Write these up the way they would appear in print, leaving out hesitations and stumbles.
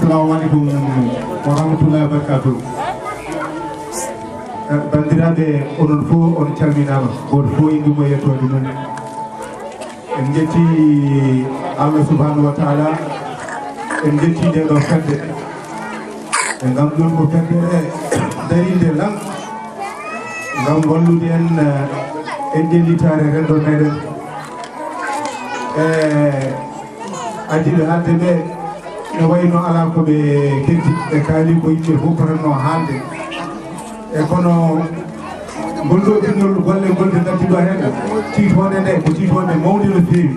assalamu alaikum wa rahmatullahi wa barakatuh. Bandiraɓe onon fof on calminama goto fof indimo yettode mum. En jetti Allah subhanahu wa ta'ala, en jetti ndeɗo fedde e ngam ɗum ko fedde darinde lan ngam wallude en ƴellitare rendo meɗen e adiɓe haalde ɓe ne wayno ala koɓe keddi ɓe kaali ko yimɓe fof potanno haalde e kono gonɗo ɗinnol golle golɓe gaddiɗo hen titode nde ko titode mawde no feewi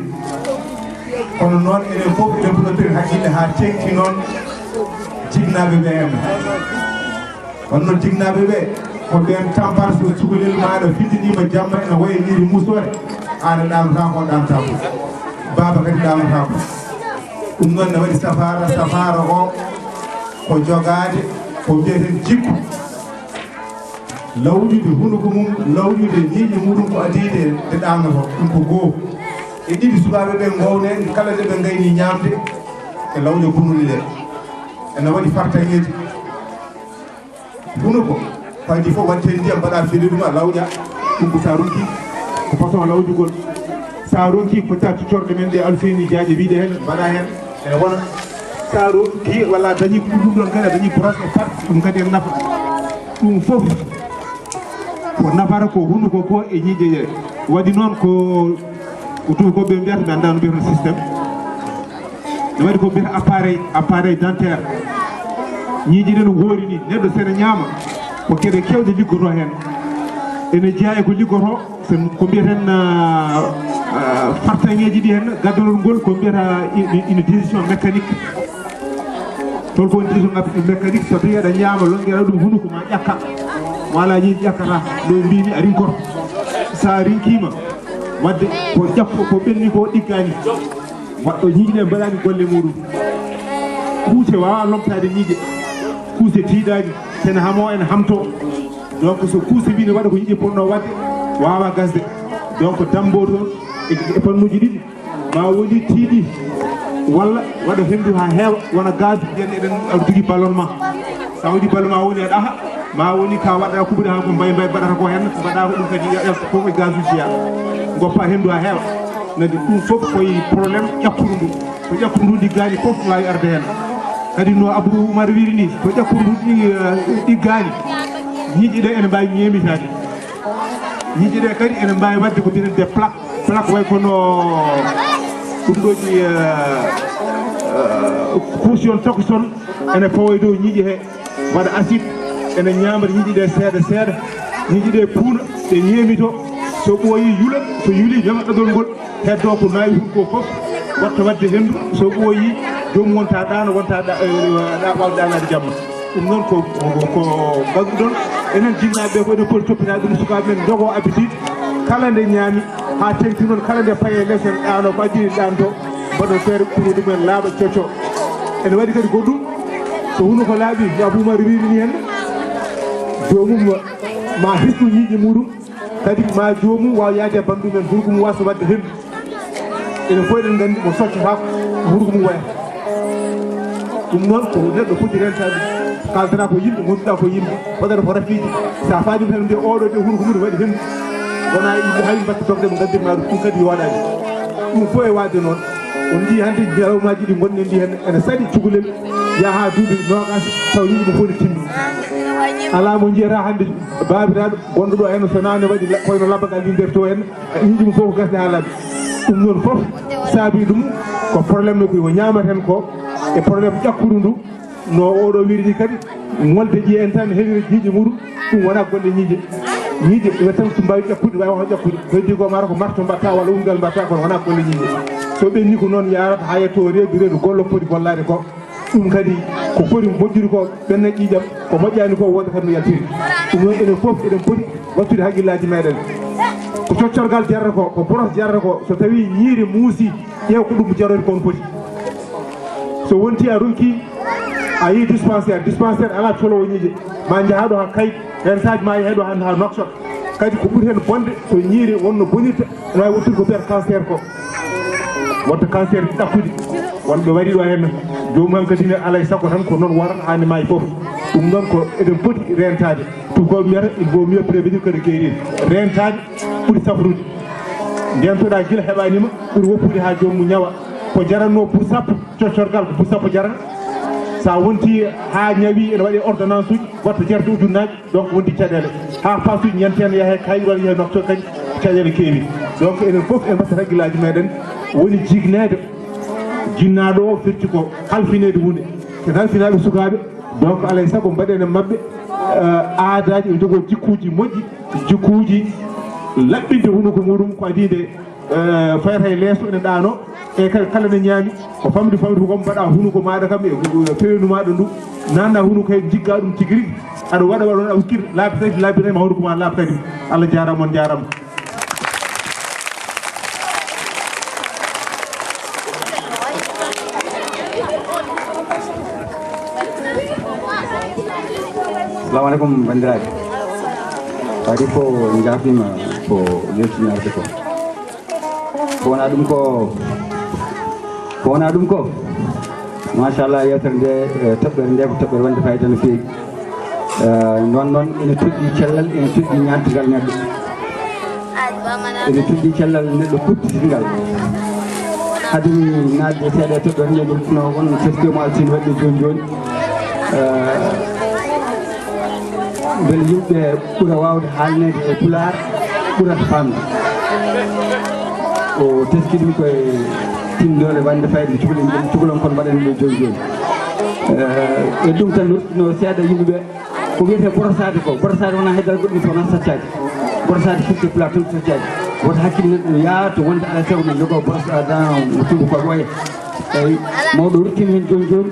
kono noon enen fof eɗen puɗɗodiri haqqille ha tengti noon jignaɓe ɓe en wonno jignaɓe ɓe ko ɓen tampar so cukalel maɗa findinima jamma ene wayiniri musore aɗa ɗamata ko ɗamta ko baba kadi ɗamata ko ɗum noon ne waɗi safara o ko jogade ko mbiyeten jikku lawƴude hunuko mum lawƴude ñiiƴe muɗum ko adide nde ɗamnoto ɗum ko goho e ɗiɗi sukaɓe ɓe gowne kala nde ɓe gayni ñamde e lawƴe gunuli ɗe ene waɗi fartaŋeji hunuko faydi fof watte ndiyam mbaɗa fili ɗum a lawƴa ɗum ko sa ronki ko façon lawƴugol sa ronki fota cuccorɗe men ɗe alfeni diaje wiide hen mbaɗa hen ene wona sa ronki walla dañi ko ɗum ɗon kadi a dañi broche e pat ɗum kadi en nafa ɗum fof ko nafata ko hunuko ko e ñiiƴe ɗe waɗi noon ko tubakoɓe mbiyata ɓe anda no mbiyata systéme ne waɗi ko mbiyata appareil dentaire ñiiƴe ɗe no goori ni neɗɗo sene ñaama ko keɗe kewɗe liggoto hen ene jeeya ko liggoto ko mbiyeten fartaŋeji ɗi hen gaddorol ngol ko mbiyata une décision mécanique toon ko décision mécanique so tawi aɗa ñaama longuera ɗum hunuko ma ƴakka wala ñiiƴe ƴakkata ɗo mbimi a rinkoto sa rinkima wadde ko ƴakko ko ɓenni ko ɗiggani waɗɗo ñiiƴe ɗe mbaɗani golle muɗum kuuse wawa lomtade ñiiƴe kuuse tiiɗani tene hamo ene hamto donc so kuuse mbi ne waɗa ko yiɗi ponno wadde wawa gasde donc dambo toon e pannuji ɗiɗi ma woni tiiɗi walla waɗa hendu ha heewa wona gaz yen eɗen aɗa jogui ballonnement sa waɗi ballonnement woni aɗa aha ma woni ka waɗa kuɓuɗe han ko mbay mbaɗata ko hen mbaɗa ko ɗum kadi fof e gaz uji ya goppa hendu ha heewa nadi ɗum fof koye probléme ƴakkuru ndu so ƴakkuru ndu ɗiggani fof wawi arde hen kadi no Abdou Oumar wiri ni so ƴakkuru ndu ɗiggani ñiiƴe ɗe ene mbawi ñemitade ñiiƴe ɗe kadi ene mbawi wadde ko mbiyeten des plaque way kono ɗum ɗoji caution tokoson ene fawoye dow ñiiƴe he waɗa acide ene ñamata ñiiƴe ɗe seeɗa seeɗa ñiiƴe ɗe puuna ɗe ñeemito so ɓooyi yula so yuli jama ɗagol ngol heddo ko nawi ko fof watta wadde hendu so ɓooyi jomum wonta ɗano wonta ɗaɓal ɗanade jamma ɗum noon ko bagguɗon enen jinnaɓe ko enen poti toppitade ɗum sukaɓe men jogo habitude kala nde ñaami ha tengti noon kala nde paye less en ɗano ko addini ɗanto mbaɗon feere pour ɗumen laaɓa cocco ene waɗi kadi goɗɗum so huno ko laaɓi yo Aboumar wiiri ni henne jomum ma hisnu ñiiƴe muɗum kadi ma jomum wawa yaade bandu men hurgo mum wasa wadde hendu enen fof eɗen gandi mo soccata hurgo mum wayata ɗum noon ko neɗɗo foti rentade kaldata ko yimɓe gonduɗa ko yimɓe waɗata ko rafiji sa faami tan mbiya oɗo de hurgo mum waɗi hendu wona yimɓe hay mbatta dogde mo gaddirma ɗum kadi waɗani ɗum fof e wadde noon on jii hannde jalawmaji ɗi gonɗen ndi hen ene saɗi cukalel yaha duuɓi nogas taw yimɓe fof ne timmi ala mo jiyata hannde babiraɗo gonɗo ɗo hen so nane waɗi koyno labbagal ndi nder to hen yimɓe mum fof ko gasde ha laaɓi ɗum noon fof saabi ɗum ko probléme no ko ñamaten ko e probléme ƴakkudu ndu no oɗo wirini kadi molde ƴiye en tan heewi ñiiƴe muɗum ɗum wona golle ñiiƴe ñiiƴe tan so mbawi ƴakkude wawi won ƴakkude heddi ko mata ko marto mbatta walla umgal mbatta kono wona golle ñiiƴe so ɓenni ko noon yarata ha yetto reedu gollo foti gollade ko ɗum kadi ko foti moƴƴude ko ɓenna ƴiƴam ko moƴƴani ko wonde kadi no yaltiri ɗum noon enen fof eɗen poti wattude haqqillaji meɗen ko coccorgal jarata ko boros jarata ko so tawi ñiiri muusi ƴeew ko ɗum jarori kon foti so wonti a ronki a yi dispensaire ala colowo ñiiƴe ma jahaɗo ha kayit hen saji ma yeeɗo hande ha noksot kadi ko ɓuuri hen bonde so ñiiri wonno bonirta ene wawi wottude ko mbiyata cancer ko wonta cancer ɗakkude wonɓe waɗi ɗo hen jomum kadi ne alay sago tan ko non warata hande maayi fof ɗum noon ko eɗen poti rentade tugol miyata il vaut mieux prévenir que de guérir rentade ɓuuri safrude ndentoɗa guila heɓanima ɓuuri woppude ha jomum ñawa ko jaranno pour sappo coccorgal ko pour sappo jarana sa wonti ha ñawi ene waɗe ordonnance uji watta jarde ujunnaji donc wondi caɗele ha pasuji ñantene yahe kayit walla yahe nocto kadi caɗele keewi donc enen foof en mbatta régulaji meɗen woni jignede jinnaɗo o firti ko halfinede hunde ken halfinaɓe sukaɓe donc alay saago mbaɗen e mabɓe aadaji ɓe jogo jikkuji moƴƴi jikkuji laɓɓinde hunuko muɗum ko adide fayata e leeso ene ɗano e kala ne ñaami ko famde ko mbaɗa hunuko maɗa kam e fewnu maɗa ndu nanna hunuko he jigga ɗum tigui rigui aɗa waɗa waɗa hukkir laabi tati laabirema hunuko ma laabi tati Allah jarama on jarama Assalamu alaikum bandiraɓe kadi ko jafima ko yettinarde ko wona ɗum ko machallah yewtere nde toɓɓere nde ko toɓɓere wonde fayida no feewi noon ene tuɗɗi cellal ene tuɗɗi ñantigal neɗɗo ene tuɗɗi cellal neɗɗo kuttitingal haademi nadde seeɗa toɓɓere nde no won teskomo altine waɗɗi joni beele yimɓe ɓuura wawde haalnede e pular ɓuurata famde o teski ɗum koye tindole wande fayde cukalon kon mbaɗen ɗo joni e ɗum tan no seeɗa yimɓeɓe ko wiyete borosade wona haydara goɗɗum to wona saccade borosade firti pular tan saccade woto hakkille neɗɗo no yaato wonde alay sago no jogo borosade no tubakoɓe waye eyyi mawɗo ruttini hen joni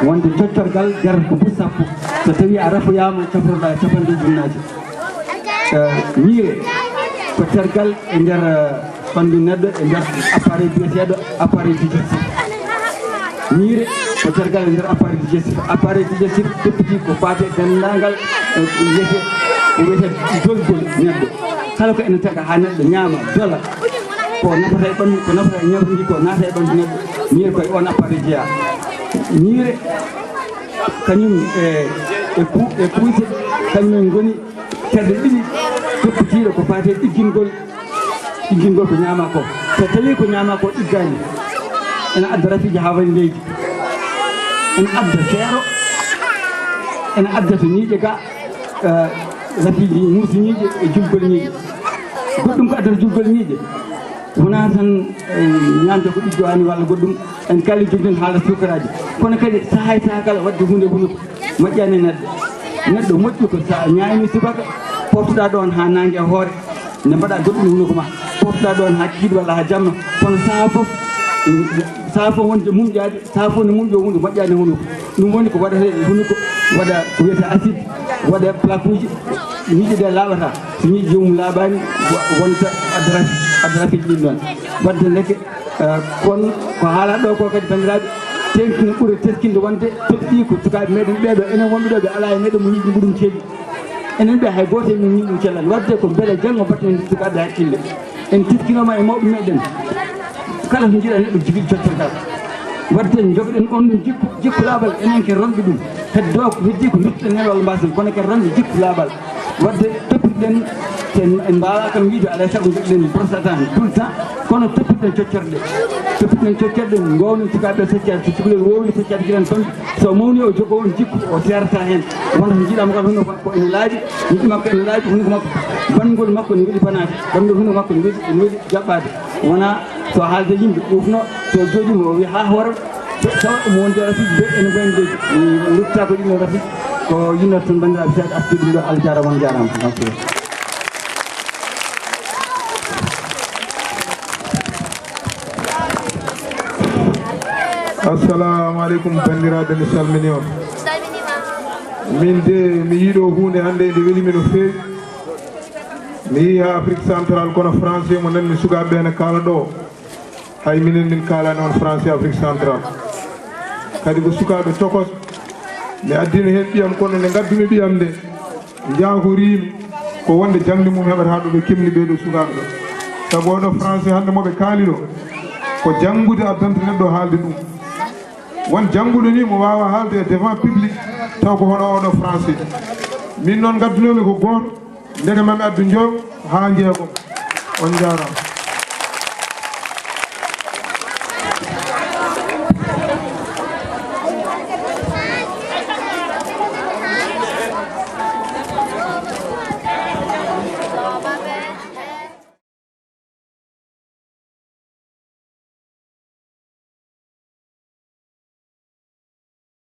wonde coccorgal jarata ko bus sappo so tawi a rafoyama cafroɗa e capanɗe ujunnaji ñiire ko tergal e nder ɓandu neɗɗo e nder appareil biyeteɗo appareil digestif ñiire ko tergal e nder appareil digestif toppiti ko fate dendagal wiyete dolgol neɗɗo kala ko ene taga ha neɗɗo ñaama dola ko nafata e ɓandu ko nafata e ñamri ndi ko naata e ɓandu neɗɗo ñiire koye on appareil jeeya ñiire kañum e kuyse kañumen goni tedde ɗiɗi toppitiɗo ko fate ɗiggingol ko ñaama ko so tawi ko ñaama ko ɗiggani ene adda rafiji ha woni leydi ene adda seero ene adda to ñiiƴe ga rafiji mursi ñiiƴe e julgol ñiiƴe goɗɗum ko addata julgol ñiiƴe wona tan ñamde ko ɗiggowani walla goɗɗum en kali jogden haala sukaraji kono kadi sahay kala wadde hunde hunuko moƴƴani neɗɗo moƴƴi ko sa ñaami subaka portuɗa ɗon ha nangue e hoore nde mbaɗa goɗɗum hunuko ma portuɗa ɗon ha kiiɗi walla ha jamma kono saha fof wonde mumƴade saha fof ne mumƴo hunde moƴƴani hunuko ɗum woni ko waɗata e hunuko waɗa ko wiyete acide waɗa plaque uji ñiiƴe ɗe laaɓata so ñiiƴe jomum laaɓani wonta adda rafiji ɗin ɗon wadde leke kono ko haala ɗo ko kadi bandiraɓe tenkino ɓuuri teskinde wonde toɓɓi ko sukaɓe meɗen ɓeɗo enen wonɓe ɗo ɓe ala e neɗɗo mo ñiiƴi muɗum ceeɗi enen ɓe hay goto min ñiiɗum cellal wadde ko beele janggo mbatten sukaɓe hakkille en tiskinoma e mawɓe meɗen kala to jiiɗa neɗɗo jigui cottorgal wadde jogɗen on ɗum jikku laaɓal enen ken ronɓe ɗum heddo ko heddi ko duttoɗen hen walla mbasen kono ken ronɓe jikku laaɓal wadde toppitoɗen en mbawa kam wiide alay saago joɗɗen brosatan tout le temps kono toppitoɗen coccorɗe gowno sukaɓe saccade so cukalel wowli saccade guiɗen toon so mawni o jogo on jikku o terata hen wonta jiiɗama kal hunde makko ene laaɓi yiɗi makko ene laaɓi hunde makko bangol makko ne weeɗi banade bangol hunde makko ne weeɗi jaɓɓade wona so haalde yimɓe ɓufno so jooɗima o wi ha hoore tawa omo wonde rafiji be ene goyen leydi ruttata ko ɗiɗo rafiji ko yinnoto toon bandiraɓe seeɗa artude ɗum ɗo Allah jarama on jarama assalamu aleykum bandiraɓe mi salmini on min de mi yiiɗo hunde hannde nde welimi no feewi mi yii ha Afrique central kono français mo nanmi sukaɓe ene kaala ɗo hay minen min kalani on français Afrique central kadi ko sukaɓe tokos mi addino hen ɓiyam kono nde gaddumi ɓiyam nde jaakorimi ko wonde jangde mum heɓata ɗo ɓe kemni ɓeɗo sukaɓe ɗo sabu oɗo français hande moɓe kaali ɗo ko janggude addanta neɗɗo haalde ɗum won jannguɗo ni mo wawa haalde devant public taw ko hono oɗo français min noon gaddunomi ko gooto ndege mami addu joom ha jeegom on jarama